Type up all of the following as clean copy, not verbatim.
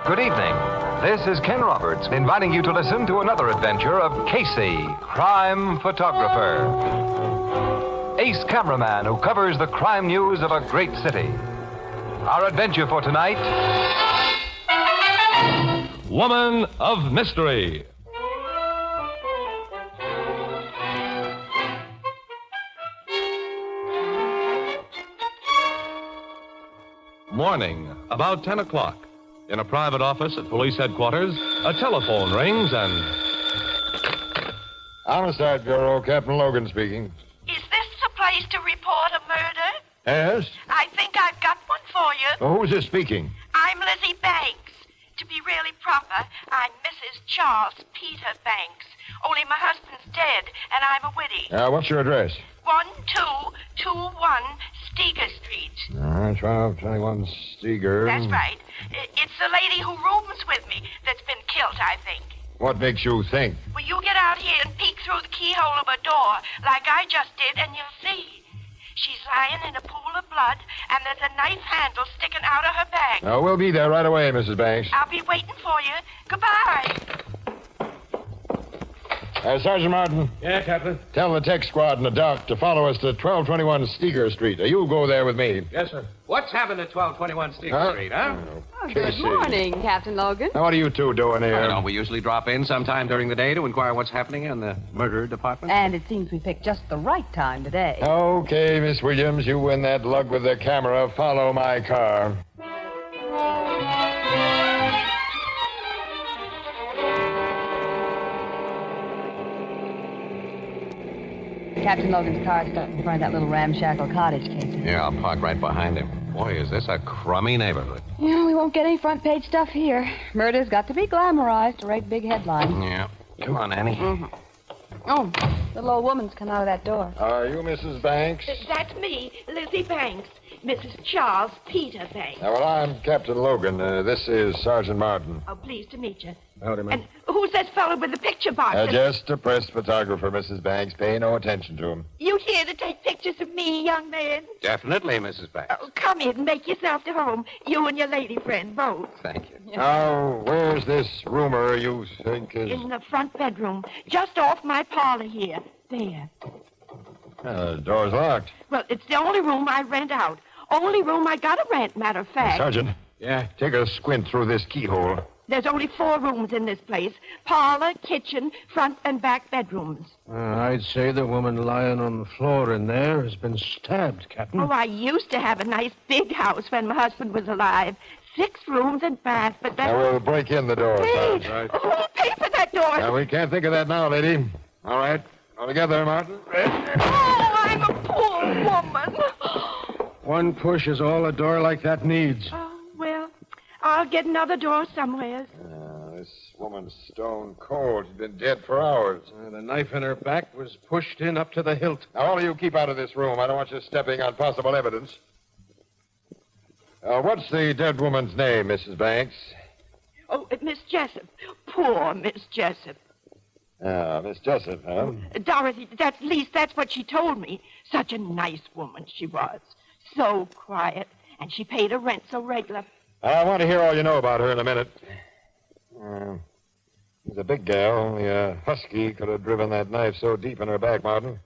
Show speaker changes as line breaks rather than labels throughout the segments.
Good evening. This is Ken Roberts inviting you to listen to another adventure of Casey, crime photographer. Ace cameraman who covers the crime news of a great city. Our adventure for tonight,
Woman of Mystery. Morning, about 10 o'clock. In a private office at police headquarters, a telephone rings and...
Homicide Bureau, Captain Logan speaking.
Is this the place to report a murder?
Yes?
I think I've got one for you.
Oh, who's this speaking?
I'm Lizzie Banks. To be really proper, I'm Mrs. Charles Peter Banks. Only my husband's dead, and I'm a widow.
What's your address?
1221 Steger Street.
1221 Steger.
That's right. It's the lady who rooms with me that's been killed, I think.
What makes you think?
Well, you get out here and peek through the keyhole of her door, like I just did, and you'll see. She's lying in a pool of blood, and there's a knife handle sticking out of her bag.
We'll be there right away, Mrs. Banks.
I'll be waiting for you. Goodbye.
Sergeant Martin.
Yeah, Captain?
Tell the tech squad and the doc to follow us to 1221 Steger Street. You go there with me.
Yes, sir.
What's happened at 1221 Steger Street, huh?
Oh, good morning, Captain Logan.
Now, what are you two doing here?
Don't we usually drop in sometime during the day to inquire what's happening in the murder department?
And it seems we picked just the right time today.
Okay, Miss Williams, you and that lug with the camera follow my car.
Captain Logan's car's stuck in front of that little ramshackle cottage, Casey.
Yeah, I'll park right behind him. Boy, is this a crummy neighborhood.
Yeah, we won't get any front page stuff here. Murder's got to be glamorized to write big headlines.
Yeah. Come on, Annie.
Mm-hmm. Oh, little old woman's come out of that door.
Are you Mrs. Banks?
That's me, Lizzie Banks. Mrs. Charles Peter Banks.
Well, I'm Captain Logan. This is Sergeant Martin.
Oh, pleased to meet you.
Howdy,
And who's that fellow with the picture box?
Just a press photographer, Mrs. Banks. Pay no attention to him.
You here to take pictures of me, young man?
Definitely, Mrs. Banks.
Oh, come in and make yourself at home. You and your lady friend both.
Thank you.
Now, where's this roomer you think is...
In the front bedroom, just off my parlor here. There.
The door's locked.
Well, it's the only room I rent out. Only room I gotta rent, matter of fact.
Sergeant.
Yeah?
Take a squint through this keyhole.
There's only 4 rooms in this place. Parlor, kitchen, front and back bedrooms.
I'd say the woman lying on the floor in there has been stabbed, Captain.
Oh, I used to have a nice big house when my husband was alive. 6 rooms and bath, but that...
Now, we'll break in the door,
Hey,
Sergeant.
who'll pay for that door?
Now, we can't think of that now, lady. All right. All together, Martin.
Oh, I'm a poor woman.
One push is all a door like that needs.
Oh, well, I'll get another door somewhere.
This woman's stone cold. She's been dead for hours.
The knife in her back was pushed in up to the hilt.
Now, all of you keep out of this room. I don't want you stepping on possible evidence. What's the dead woman's name, Mrs. Banks?
Oh, Miss Jessup. Poor Miss Jessup.
Miss Jessup, huh?
Dorothy, at least that's what she told me. Such a nice woman she was. So quiet. And she paid her rent so regular.
I want to hear all you know about her in a minute. She's a big gal. Only a husky could have driven that knife so deep in her back, Martin.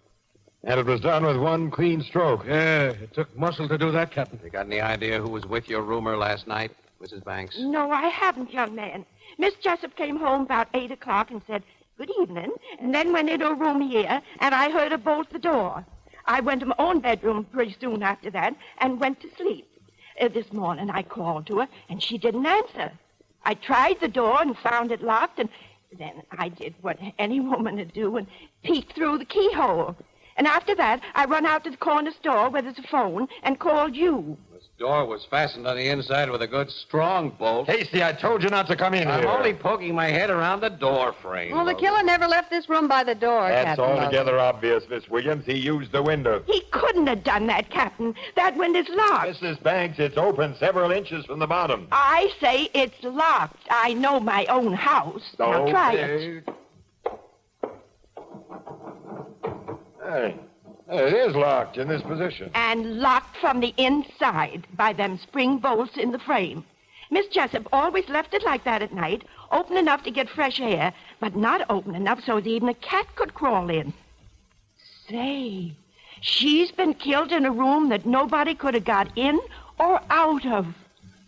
And it was done with one clean stroke.
Yeah, it took muscle to do that, Captain.
You got any idea who was with your roomer last night, Mrs. Banks?
No, I haven't, young man. Miss Jessup came home about 8 o'clock and said, "Good evening," and then went into a room here, and I heard her bolt the door. I went to my own bedroom pretty soon after that and went to sleep. This morning I called to her, and she didn't answer. I tried the door and found it locked, and then I did what any woman would do and peeked through the keyhole. And after that, I run out to the corner store where there's a phone and called you.
This door was fastened on the inside with a good strong bolt.
Casey, I told you not to come in
I'm
here.
only poking my head around the door frame.
Well, the killer never left this room by the door,
That's
Captain Logan.
altogether obvious, Miss Williams. He used the window.
He couldn't have done that, Captain. That window's locked.
Mrs. Banks, it's open several inches from the bottom.
I say it's locked. I know my own house. Now try it.
Hey, it is locked in this position.
And locked from the inside by them spring bolts in the frame. Miss Jessup always left it like that at night, open enough to get fresh air, but not open enough so that even a cat could crawl in. Say, she's been killed in a room that nobody could have got in or out of.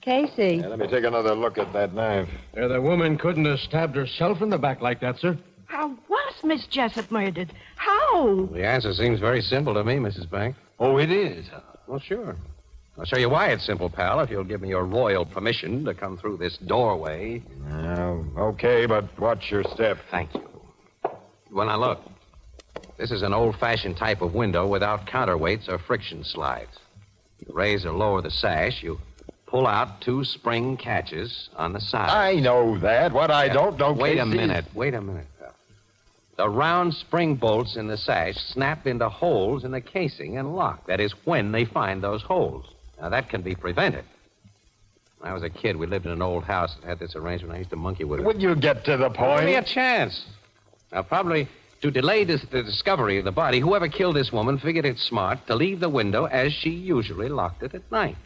Casey.
Yeah, let me take another look at that knife.
The woman couldn't have stabbed herself in the back like that, sir.
How was Miss Jessup murdered? How?
The answer seems very simple to me, Mrs. Banks.
Oh, it is?
Well, sure. I'll show you why it's simple, pal, if you'll give me your royal permission to come through this doorway.
Okay, but watch your step.
Thank you. Well, now, look. This is an old-fashioned type of window without counterweights or friction slides. You raise or lower the sash, you pull out 2 spring catches on the side.
I know that. What I don't know,
Wait a
Casey,
minute, pal. The round spring bolts in the sash snap into holes in the casing and lock. That is when they find those holes. Now, that can be prevented. When I was a kid, we lived in an old house that had this arrangement. I used to monkey with it.
Would you get to the
Give me a
point?
chance. Now, probably to delay the discovery of the body, whoever killed this woman figured it smart to leave the window as she usually locked it at night.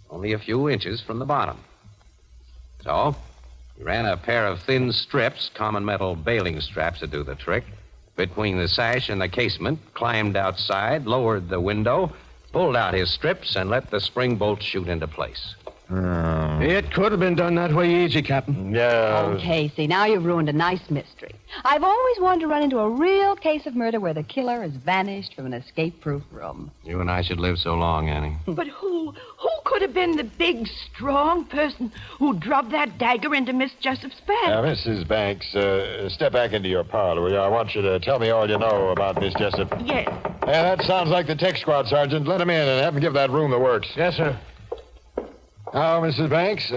Only a few inches from the bottom. So, he ran a pair of thin strips, common metal bailing straps to do the trick, between the sash and the casement, climbed outside, lowered the window, pulled out his strips, and let the spring bolts shoot into place.
It could have been done that way easy, Captain.
Yeah.
Oh, Casey, now you've ruined a nice mystery. I've always wanted to run into a real case of murder where the killer has vanished from an escape-proof room.
You and I should live so long, Annie.
But who could have been the big, strong person who drubbed that dagger into Miss Jessup's back?
Mrs. Banks, step back into your parlor, will you? I want you to tell me all you know about Miss Jessup.
Yes.
Yeah, that sounds like the tech squad, Sergeant. Let him in and have him give that room the works.
Yes, sir.
Now, Mrs. Banks,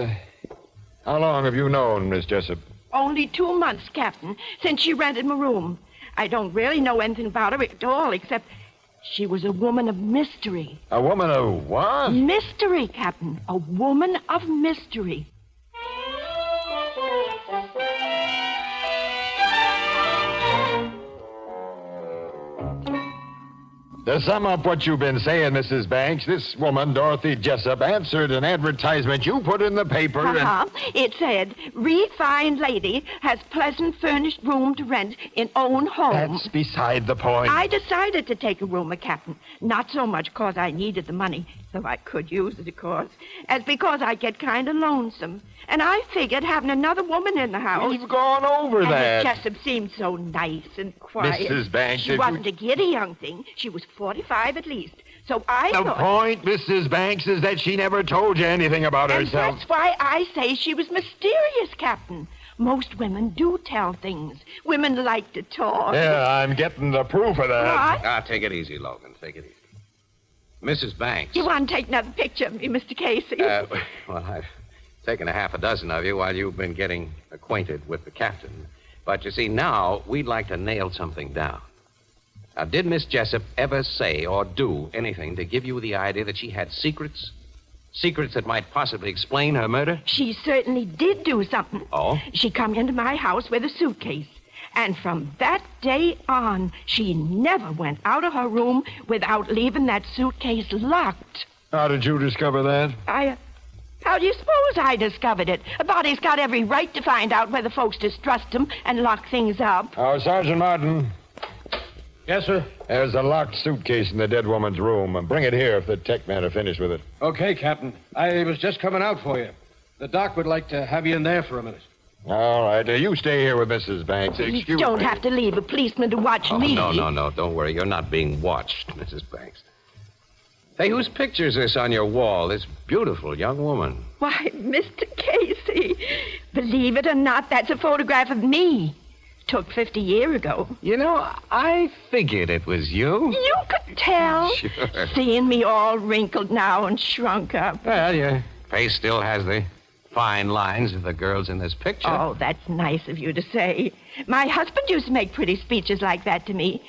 how long have you known Miss Jessup?
Only 2 months, Captain, since she rented my room. I don't really know anything about her at all, except she was a woman of mystery.
A woman of what?
Mystery, Captain. A woman of mystery.
To sum up what you've been saying, Mrs. Banks, this woman, Dorothy Jessup, answered an advertisement you put in the paper and...
It said, refined lady has pleasant furnished room to rent in own home.
That's beside the point.
I decided to take a room, Captain. Not so much because I needed the money, though I could use it, of course, as because I get kind of lonesome. And I figured having another woman in the house...
We've gone over
and
that.
Miss Jessup seemed so nice and quiet.
Mrs. Banks,
she wasn't a giddy young thing. She was 45 at least. So I
The
thought...
point, Mrs. Banks, is that she never told you anything about
And
herself.
that's why I say she was mysterious, Captain. Most women do tell things. Women like to talk.
Yeah, I'm getting the proof of that.
What?
Take it easy, Logan. Take it easy. Mrs. Banks.
You want to take another picture of me, Mr. Casey?
Well, I've taken a half a dozen of you while you've been getting acquainted with the captain. But you see, now we'd like to nail something down. Now, did Miss Jessup ever say or do anything to give you the idea that she had secrets? Secrets that might possibly explain her murder?
She certainly did do something.
Oh?
She come into my house with a suitcase. And from that day on, she never went out of her room without leaving that suitcase locked.
How did you discover that?
How do you suppose I discovered it? A body's got every right to find out whether folks distrust him and lock things up.
Oh, Sergeant Martin,
Yes, sir.
there's a locked suitcase in the dead woman's room. Bring it here if the tech men are finished with it.
Okay, Captain. I was just coming out for you. The doc would like to have you in there for a minute.
All right. You stay here with Mrs. Banks.
You
Excuse
don't
me.
have to leave a policeman to watch me.
No. Don't worry. You're not being watched, Mrs. Banks. Say, whose picture is this on your wall? This beautiful young woman.
Why, Mr. Casey, believe it or not, that's a photograph of me. Took 50 years ago.
You know, I figured it was you.
You could tell.
Sure.
Seeing me all wrinkled now and shrunk up.
Well, your face still has the fine lines of the girls in this picture.
Oh, that's nice of you to say. My husband used to make pretty speeches like that to me.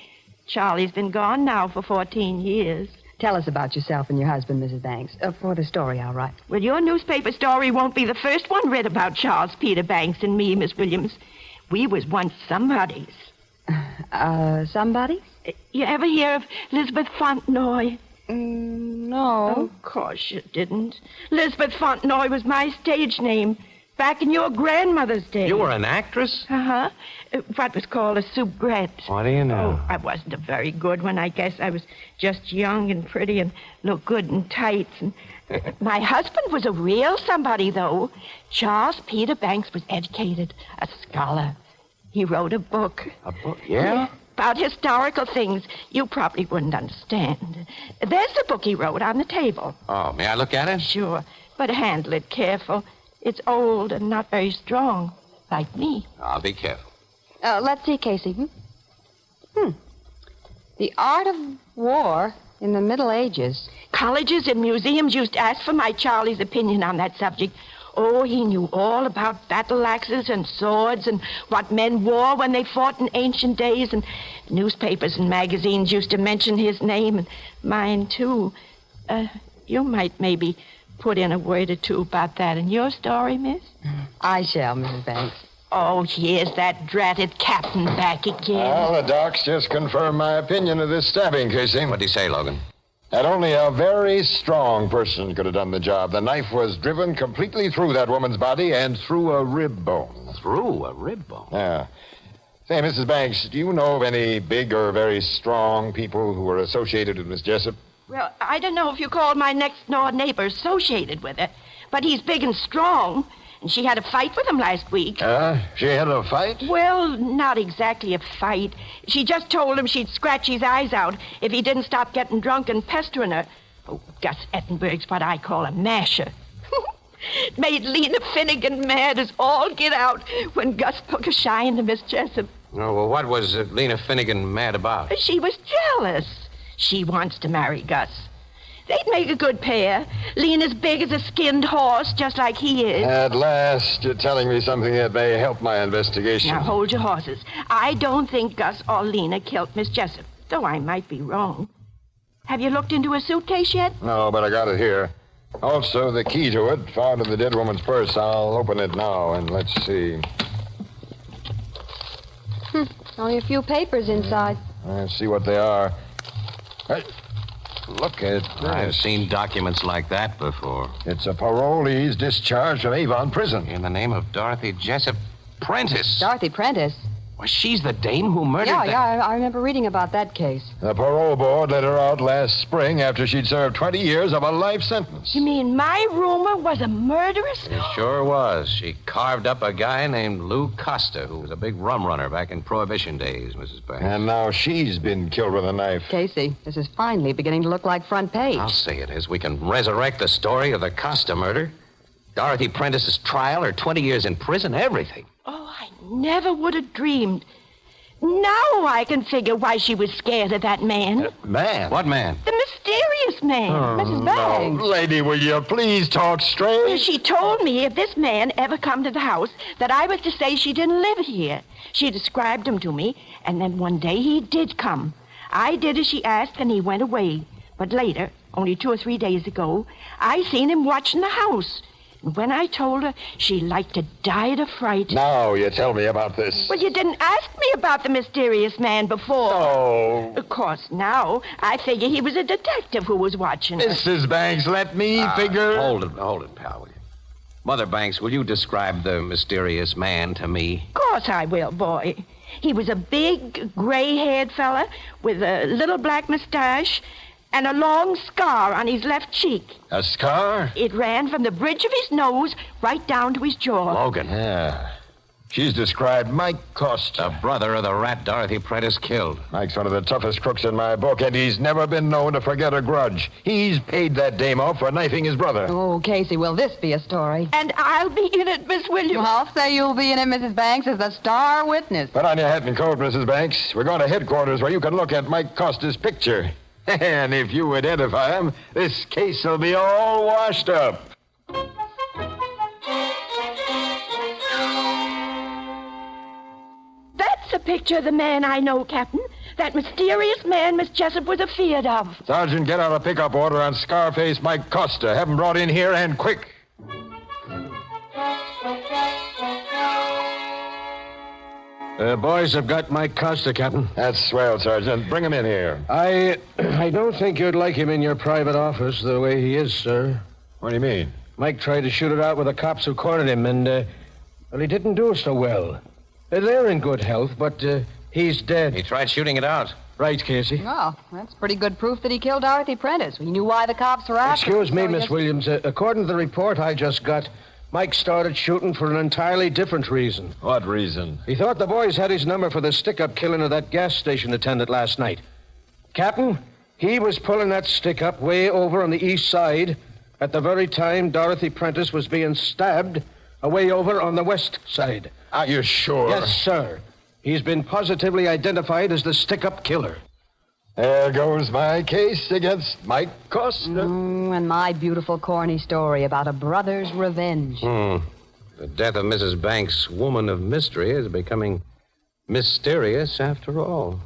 Charlie's been gone now for 14 years.
Tell us about yourself and your husband, Mrs. Banks. For the story, all right.
Well, your newspaper story won't be the first one read about Charles Peter Banks and me, Miss Williams. We was once somebodies.
Somebody?
You ever hear of Elizabeth Fontenoy?
No.
Of course you didn't. Elizabeth Fontenoy was my stage name back in your grandmother's day.
You were an actress?
Uh-huh. What was called a soubrette.
What do you know?
Oh, I wasn't a very good one. I guess I was just young and pretty and looked good in tights. And my husband was a real somebody, though. Charles Peter Banks was educated, a scholar. He wrote a book.
A book? Yeah?
About historical things you probably wouldn't understand. There's the book he wrote on the table.
Oh, may I look at it?
Sure, but handle it careful. It's old and not very strong, like me.
I'll be careful.
Let's see, Casey. The Art of War in the Middle Ages.
Colleges and museums used to ask for my Charlie's opinion on that subject. Oh, he knew all about battle axes and swords and what men wore when they fought in ancient days. And newspapers and magazines used to mention his name, and mine, too. You might maybe put in a word or two about that in your story, miss?
I shall, Mrs. Banks.
Oh, here's that dratted captain back again.
Well, the docs just confirmed my opinion of this stabbing, Casey.
What'd he say, Logan?
That only a very strong person could have done the job. The knife was driven completely through that woman's body and through a rib bone.
Through a rib bone?
Yeah. Say, Mrs. Banks, do you know of any big or very strong people who were associated with Miss Jessup?
Well, I don't know if you call my next-door neighbor associated with her, but he's big and strong, and she had a fight with him last week.
She had a fight?
Well, not exactly a fight. She just told him she'd scratch his eyes out if he didn't stop getting drunk and pestering her. Oh, Gus Ettenberg's what I call a masher. Made Lena Finnegan mad as all get out when Gus took a shine to Miss Jessup.
Oh, well, what was Lena Finnegan mad about?
She was jealous. She wants to marry Gus. They'd make a good pair. Lena's big as a skinned horse, just like he is.
At last, you're telling me something that may help my investigation.
Now, hold your horses. I don't think Gus or Lena killed Miss Jessup, though I might be wrong. Have you looked into her suitcase yet?
No, but I got it here. Also, the key to it, found in the dead woman's purse. I'll open it now, and let's see.
Only a few papers inside.
Let's see what they are. Hey, look at this.
I've seen documents like that before.
It's a parolee's discharge from Avon Prison.
In the name of Dorothy Jessup Prentice.
Dorothy Prentice.
Well, she's the dame who murdered
I remember reading about that case.
The parole board let her out last spring after she'd served 20 years of a life sentence.
You mean my rumor was a murderess?
It sure was. She carved up a guy named Lou Costa, who was a big rum runner back in Prohibition days, Mrs. Banks.
And now she's been killed with a knife.
Casey, this is finally beginning to look like front page.
I'll say it is. We can resurrect the story of the Costa murder. Dorothy Prentice's trial, her 20 years in prison, everything.
Oh, I never would have dreamed. Now I can figure why she was scared of that man.
Man?
What man?
The mysterious man.
Mrs. Banks.
No, lady, will you please talk straight?
She told me if this man ever come to the house that I was to say she didn't live here. She described him to me, and then one day he did come. I did as she asked, and he went away. But later, only 2 or 3 days ago, I seen him watching the house. And when I told her, she like to died of fright.
Now you tell me about this.
Well, you didn't ask me about the mysterious man before.
Oh.
Of course, now I figure he was a detective who was watching her.
Mrs. Banks, let me figure...
Hold it, pal. Will you? Mother Banks, will you describe the mysterious man to me?
Of course I will, boy. He was a big, gray-haired fella with a little black mustache and a long scar on his left cheek.
A scar?
It ran from the bridge of his nose right down to his jaw.
Logan.
Yeah. She's described Mike Costa.
The brother of the rat Dorothy Prentice killed.
Mike's one of the toughest crooks in my book, and he's never been known to forget a grudge. He's paid that dame off for knifing his brother.
Oh, Casey, will this be a story?
And I'll be in it, Miss Williams.
Well, I'll say you'll be in it, Mrs. Banks, as the star witness.
Put on your hat and coat, Mrs. Banks. We're going to headquarters where you can look at Mike Costa's picture. And if you identify him, this case will be all washed up.
That's a picture of the man I know, Captain. That mysterious man Miss Jessup was afeard of.
Sergeant, get out a pickup order on Scarface Mike Costa. Have him brought in here and quick.
Boys have got Mike Costa, Captain.
That's swell, Sergeant. Bring him in here.
I don't think you'd like him in your private office the way he is, sir.
What do you mean?
Mike tried to shoot it out with the cops who cornered him, and, well, he didn't do so well. They're in good health, but he's dead.
He tried shooting it out.
Right, Casey.
Well, that's pretty good proof that he killed Dorothy Prentice. We knew why the cops were after him.
Excuse me, Miss Williams. According to the report I just got, Mike started shooting for an entirely different reason.
What reason?
He thought the boys had his number for the stick-up killing of that gas station attendant last night. Captain, he was pulling that stick-up way over on the east side at the very time Dorothy Prentice was being stabbed away over on the west side.
Are you sure?
Yes, sir. He's been positively identified as the stick-up killer.
There goes my case against Mike Costa.
And my beautiful corny story about a brother's revenge.
The death of Mrs. Banks' woman of mystery is becoming mysterious after all.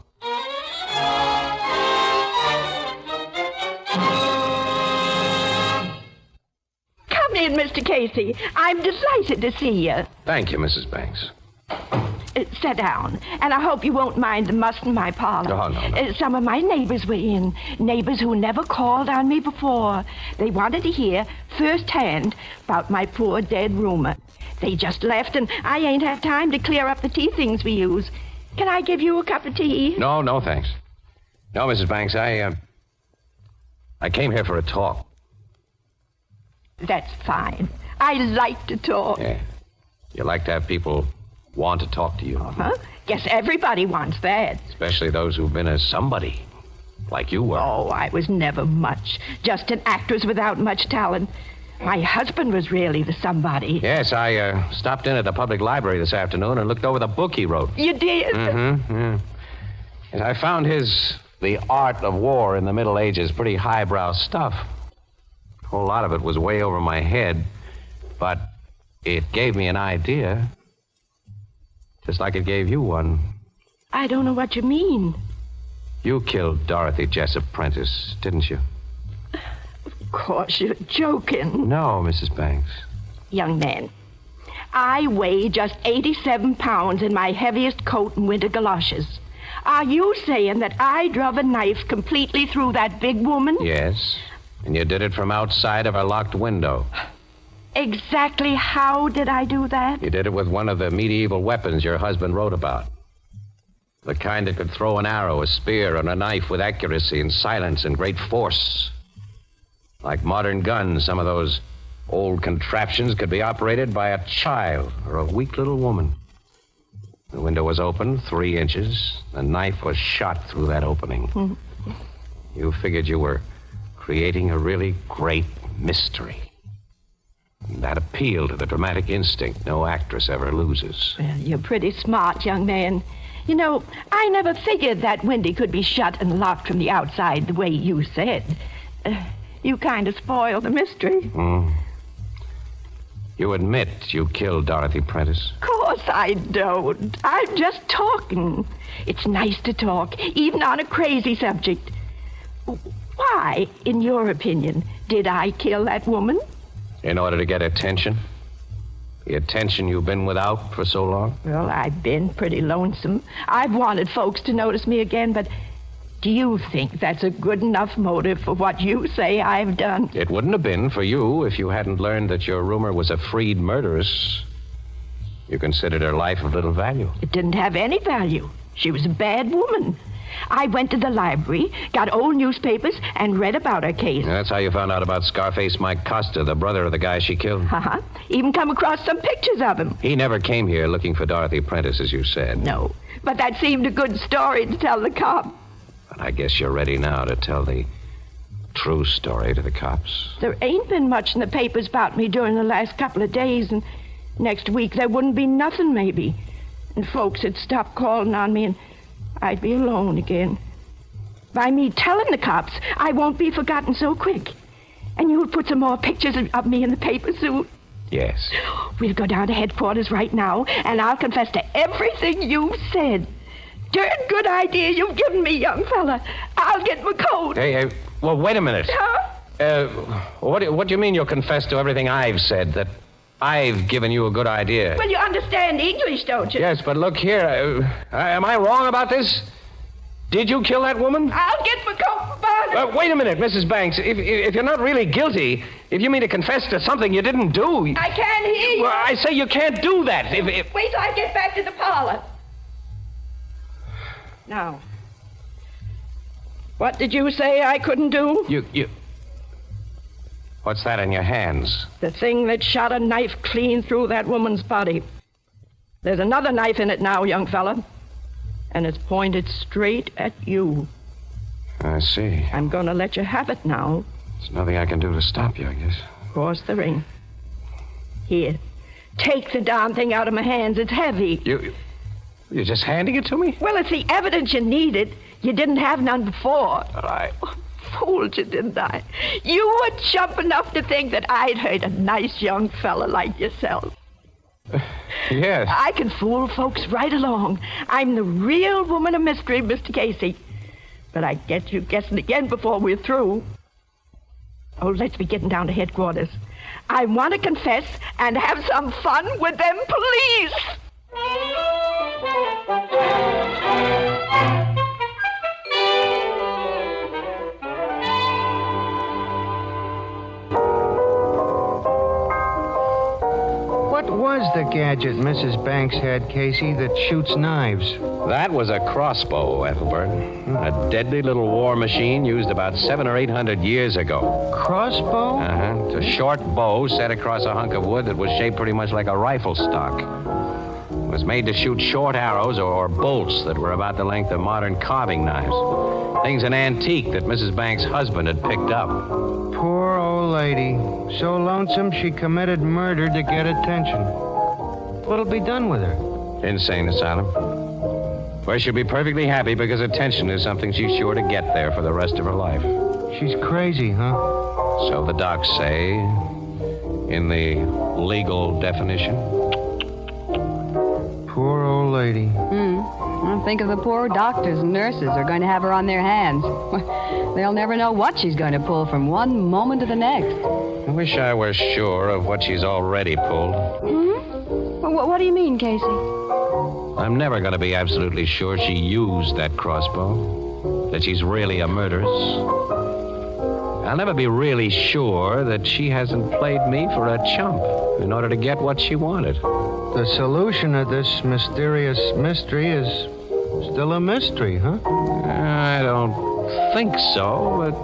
Come in, Mr. Casey. I'm delighted to see you.
Thank you, Mrs. Banks.
Sit down, and I hope you won't mind the muss in my parlor.
Oh, no.
Some of my neighbors were in. Neighbors who never called on me before. They wanted to hear firsthand about my poor dead roomer. They just left, and I ain't had time to clear up the tea things we use. Can I give you a cup of tea?
No, thanks. No, Mrs. Banks, I came here for a talk.
That's fine. I like to talk.
Yeah. You like to have people want to talk to you.
Huh? Guess everybody wants that.
Especially those who've been a somebody, like you were.
Oh, I was never much. Just an actress without much talent. My husband was really the somebody.
Yes, I stopped in at the public library this afternoon and looked over the book he wrote.
You did?
Mm-hmm, yeah. And I found The Art of War in the Middle Ages pretty highbrow stuff. A whole lot of it was way over my head, but it gave me an idea. Just like it gave you one.
I don't know what you mean.
You killed Dorothy Jessup Prentice, didn't you?
Of course, you're joking.
No, Mrs. Banks.
Young man, I weigh just 87 pounds in my heaviest coat and winter galoshes. Are you saying that I drove a knife completely through that big woman?
Yes, and you did it from outside of her locked window.
Exactly how did I do that?
You did it with one of the medieval weapons your husband wrote about. The kind that could throw an arrow, a spear, and a knife with accuracy and silence and great force. Like modern guns, some of those old contraptions could be operated by a child or a weak little woman. The window was open 3 inches. The knife was shot through that opening. You figured you were creating a really great mystery. That appealed to the dramatic instinct no actress ever loses.
Well, you're pretty smart, young man. You know, I never figured that window could be shut and locked from the outside the way you said. You kind of spoiled the mystery.
You admit you killed Dorothy Prentice?
Of course I don't. I'm just talking. It's nice to talk, even on a crazy subject. Why, in your opinion, did I kill that woman?
In order to get attention? The attention you've been without for so long?
Well, I've been pretty lonesome. I've wanted folks to notice me again, but do you think that's a good enough motive for what you say I've done?
It wouldn't have been for you if you hadn't learned that your roomer was a freed murderess. You considered her life of little value.
It didn't have any value. She was a bad woman. I went to the library, got old newspapers, and read about her case.
That's how you found out about Scarface Mike Costa, the brother of the guy she killed?
Uh-huh. Even come across some pictures of him.
He never came here looking for Dorothy Prentice, as you said.
No, but that seemed a good story to tell the cop.
But I guess you're ready now to tell the true story to the cops.
There ain't been much in the papers about me during the last couple of days, and next week there wouldn't be nothing, maybe. And folks would stop calling on me, and I'd be alone again. By me telling the cops, I won't be forgotten so quick. And you'll put some more pictures of me in the paper soon.
Yes.
We'll go down to headquarters right now, and I'll confess to everything you've said. Darn good idea you've given me, young fella. I'll get my coat.
Hey, well, wait a minute.
Huh?
What do you mean you'll confess to everything I've said? That I've given you a good idea.
Well, you understand English, don't you?
Yes, but look here. Am I wrong about this? Did you kill that woman?
I'll get my coat about it.
Wait a minute, Mrs. Banks. If you're not really guilty, if you mean to confess to something you didn't do...
I can't hear you.
Well, I say you can't do that.
Wait till I get back to the parlor. Now, what did you say I couldn't do?
You... What's that in your hands?
The thing that shot a knife clean through that woman's body. There's another knife in it now, young fella. And it's pointed straight at you.
I see.
I'm going to let you have it now.
There's nothing I can do to stop you, I guess.
Cross the ring. Here. Take the darn thing out of my hands. It's heavy.
You're just handing it to me?
Well, it's the evidence you needed. You didn't have none before.
But I...
Fooled you, didn't I? You were chump enough to think that I'd hurt a nice young fella like yourself.
Yes.
I can fool folks right along. I'm the real woman of mystery, Mr. Casey. But I get you guessing again before we're through. Oh, let's be getting down to headquarters. I want to confess and have some fun with them police.
What was the gadget Mrs. Banks had, Casey, that shoots knives?
That was a crossbow, Ethelbert. A deadly little war machine used about 700 or 800 years ago.
Crossbow?
Uh-huh. It's a short bow set across a hunk of wood that was shaped pretty much like a rifle stock. It was made to shoot short arrows or bolts that were about the length of modern carving knives. Things an antique that Mrs. Banks' husband had picked up.
Poor old lady. So lonesome she committed murder to get attention. What'll be done with her?
Insane asylum. Where she'll be perfectly happy because attention is something she's sure to get there for the rest of her life.
She's crazy, huh?
So the docs say, in the legal definition.
Poor old lady.
Well, think of the poor doctors and nurses who are going to have her on their hands. They'll never know what she's going to pull from one moment to the next.
I wish I were sure of what she's already pulled.
Well, what do you mean, Casey?
I'm never going to be absolutely sure she used that crossbow, that she's really a murderess. I'll never be really sure that she hasn't played me for a chump in order to get what she wanted.
The solution of this mysterious mystery is still a mystery, huh?
I don't think so, but...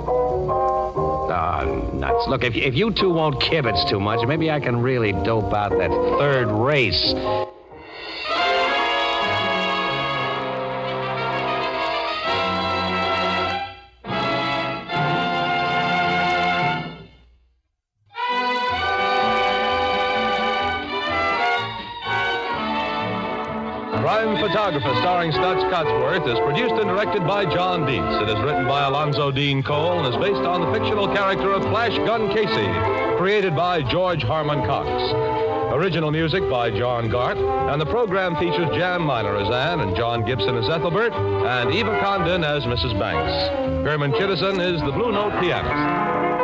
nuts. Look, if you two won't kibitz too much, maybe I can really dope out that third race.
Crime Photographer, starring Stutz Cotsworth, is produced and directed by John Dietz. It is written by Alonzo Dean Cole and is based on the fictional character of Flash Gun Casey, created by George Harmon Cox. Original music by John Gart, and the program features Jan Miner as Anne and John Gibson as Ethelbert, and Eva Condon as Mrs. Banks. Herman Chittison is the Blue Note pianist.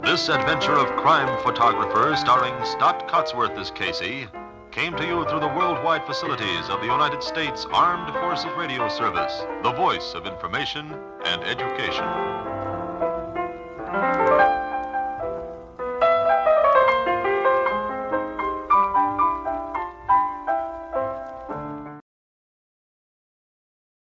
This adventure of Crime Photographer, starring Stott Cotsworth as Casey, came to you through the worldwide facilities of the United States Armed Forces Radio Service, the voice of information and education.